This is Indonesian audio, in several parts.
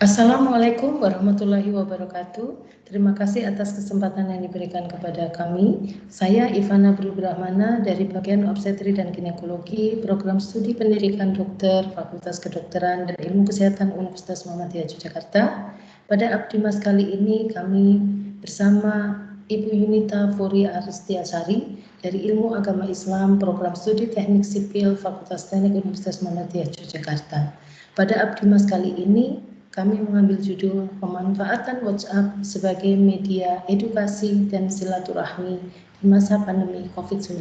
Assalamualaikum warahmatullahi wabarakatuh. Terima kasih atas kesempatan yang diberikan kepada kami. Saya Ivana Brahmana dari bagian obstetri dan ginekologi, program studi pendidikan dokter, Fakultas Kedokteran dan Ilmu Kesehatan Universitas Muhammadiyah Yogyakarta. Pada Abdimas kali ini kami bersama Ibu Yunita Furi Aristiasari dari Ilmu Agama Islam, program studi Teknik Sipil, Fakultas Teknik Universitas Muhammadiyah Yogyakarta. Pada Abdimas kali ini kami mengambil judul pemanfaatan WhatsApp sebagai media edukasi dan silaturahmi di masa pandemi COVID-19.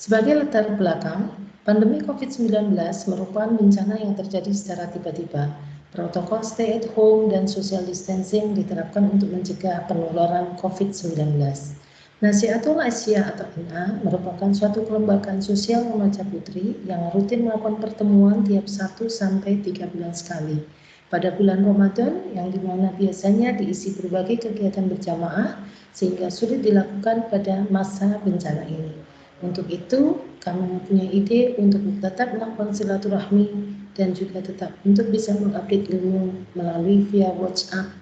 Sebagai latar belakang, pandemi COVID-19 merupakan bencana yang terjadi secara tiba-tiba. Protokol stay at home dan social distancing diterapkan untuk mencegah penularan COVID-19. Nasihatul Aisyah atau NA merupakan suatu kelembagaan sosial remaja putri yang rutin melakukan pertemuan tiap 1 sampai 3 bulan sekali. Pada bulan Ramadan yang dimana biasanya diisi berbagai kegiatan berjamaah sehingga sulit dilakukan pada masa bencana ini. Untuk itu, kami mempunyai ide untuk tetap melakukan silaturahmi dan juga tetap untuk bisa mengupdate ilmu melalui via WhatsApp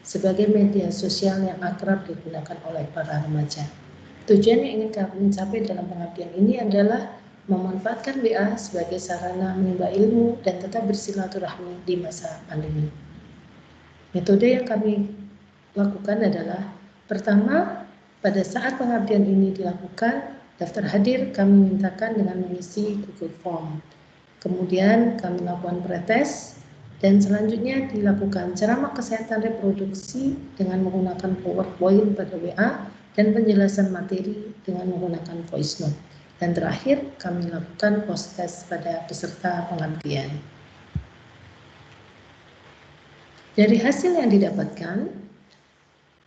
sebagai media sosial yang akrab digunakan oleh para remaja. Tujuan yang ingin kami capai dalam pengabdian ini adalah memanfaatkan WA sebagai sarana menimba ilmu dan tetap bersilaturahmi di masa pandemi. Metode yang kami lakukan adalah, pertama, pada saat pengabdian ini dilakukan, daftar hadir kami mintakan dengan mengisi Google Form. Kemudian kami lakukan pretest, dan selanjutnya dilakukan ceramah kesehatan reproduksi dengan menggunakan PowerPoint pada WA dan penjelasan materi dengan menggunakan voice note. Dan terakhir kami lakukan post-test pada peserta pengabdian. Dari hasil yang didapatkan,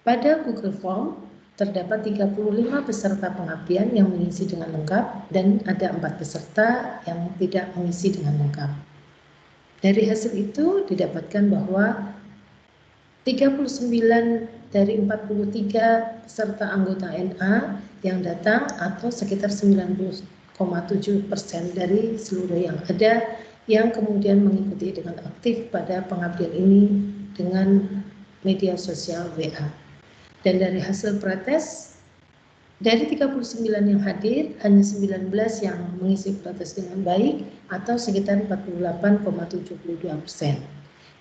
pada Google Form terdapat 35 peserta pengabdian yang mengisi dengan lengkap dan ada 4 peserta yang tidak mengisi dengan lengkap. Dari hasil itu didapatkan bahwa 39 dari 43 peserta anggota NA yang datang atau sekitar 90,7% dari seluruh yang ada yang kemudian mengikuti dengan aktif pada pengabdian ini dengan media sosial WA. Dan dari hasil pretest, dari 39 yang hadir, hanya 19 yang mengisi pretest dengan baik atau sekitar 48,72%.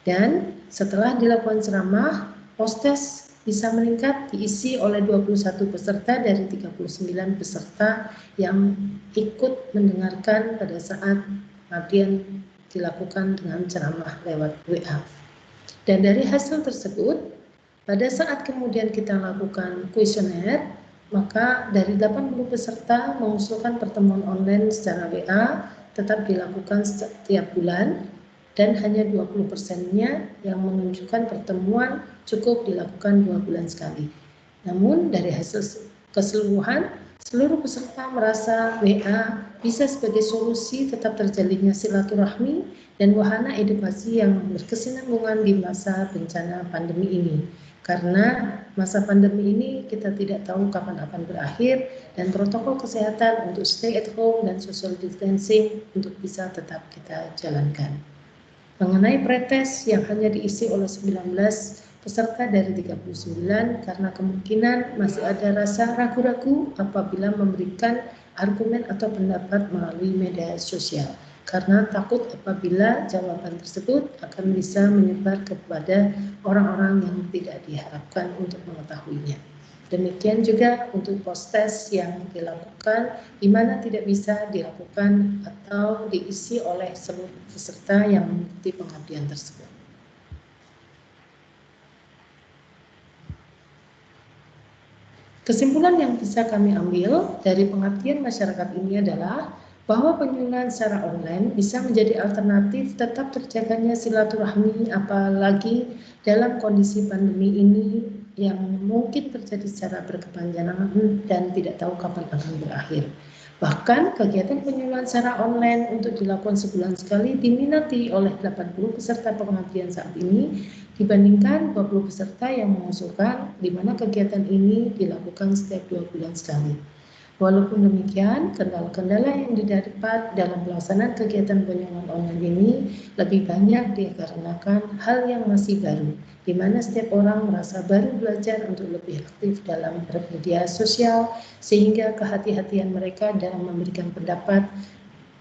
Dan setelah dilakukan ceramah, post-test bisa meningkat diisi oleh 21 peserta dari 39 peserta yang ikut mendengarkan pada saat pengabdian dilakukan dengan ceramah lewat WA. Dan dari hasil tersebut, pada saat kemudian kita lakukan kuesioner, maka dari 80 peserta mengusulkan pertemuan online secara WA tetap dilakukan setiap bulan dan hanya 20%-nya yang menunjukkan pertemuan cukup dilakukan 2 bulan sekali. Namun dari hasil keseluruhan, seluruh peserta merasa WA bisa sebagai solusi tetap terjalinnya silaturahmi dan wahana edukasi yang berkesinambungan di masa bencana pandemi ini. Karena masa pandemi ini kita tidak tahu kapan akan berakhir dan protokol kesehatan untuk stay at home dan social distancing untuk bisa tetap kita jalankan. Mengenai pretest yang hanya diisi oleh 19 peserta dari 39 karena kemungkinan masih ada rasa ragu-ragu apabila memberikan argumen atau pendapat melalui media sosial. Karena takut apabila jawaban tersebut akan bisa menyebar kepada orang-orang yang tidak diharapkan untuk mengetahuinya. Demikian juga untuk post-test yang dilakukan di mana tidak bisa dilakukan atau diisi oleh seluruh peserta yang mengikuti pengabdian tersebut. Kesimpulan yang bisa kami ambil dari pengabdian masyarakat ini adalah bahwa penyuluhan secara online bisa menjadi alternatif tetap terjaganya silaturahmi apalagi dalam kondisi pandemi ini yang mungkin terjadi secara berkepanjangan dan tidak tahu kapan akan berakhir. Bahkan kegiatan penyuluhan secara online untuk dilakukan sebulan sekali diminati oleh 80 peserta pengabdian saat ini dibandingkan 20 peserta yang mengusulkan di mana kegiatan ini dilakukan setiap 2 bulan sekali. Walaupun demikian, kendala-kendala yang didapat dalam pelaksanaan kegiatan penyuluhan online ini lebih banyak dikarenakan hal yang masih baru, di mana setiap orang merasa baru belajar untuk lebih aktif dalam bermedia sosial, sehingga kehati-hatian mereka dalam memberikan pendapat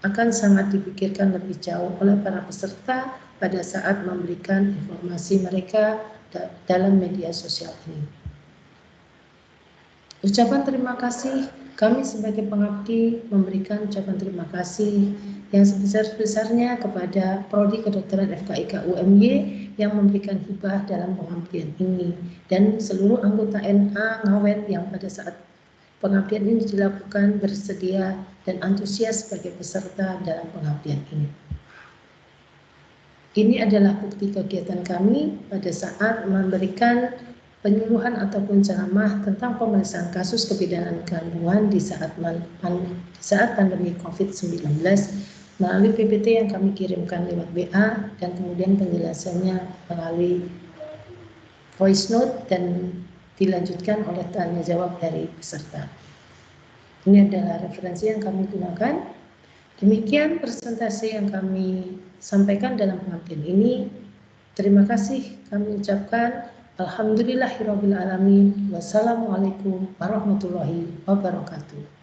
akan sangat dipikirkan lebih jauh oleh para peserta pada saat memberikan informasi mereka dalam media sosial ini. Ucapan terima kasih, kami sebagai pengabdi memberikan ucapan terima kasih yang sebesar-besarnya kepada Prodi Kedokteran FKIK UMY yang memberikan hibah dalam pengabdian ini, dan seluruh anggota NA Ngawen yang pada saat pengabdian ini dilakukan bersedia dan antusias sebagai peserta dalam pengabdian ini. Ini adalah bukti kegiatan kami pada saat memberikan penyuluhan ataupun ceramah tentang pemeriksaan kasus kebidanan kandungan di saat pandemi COVID-19 melalui PPT yang kami kirimkan lewat WA dan kemudian penjelasannya melalui voice note dan dilanjutkan oleh tanya jawab dari peserta. Ini adalah referensi yang kami gunakan. Demikian presentasi yang kami sampaikan dalam pengabdian ini. Terima kasih kami ucapkan. Alhamdulillahirrabbilalamin. Wassalamualaikum warahmatullahi wabarakatuh.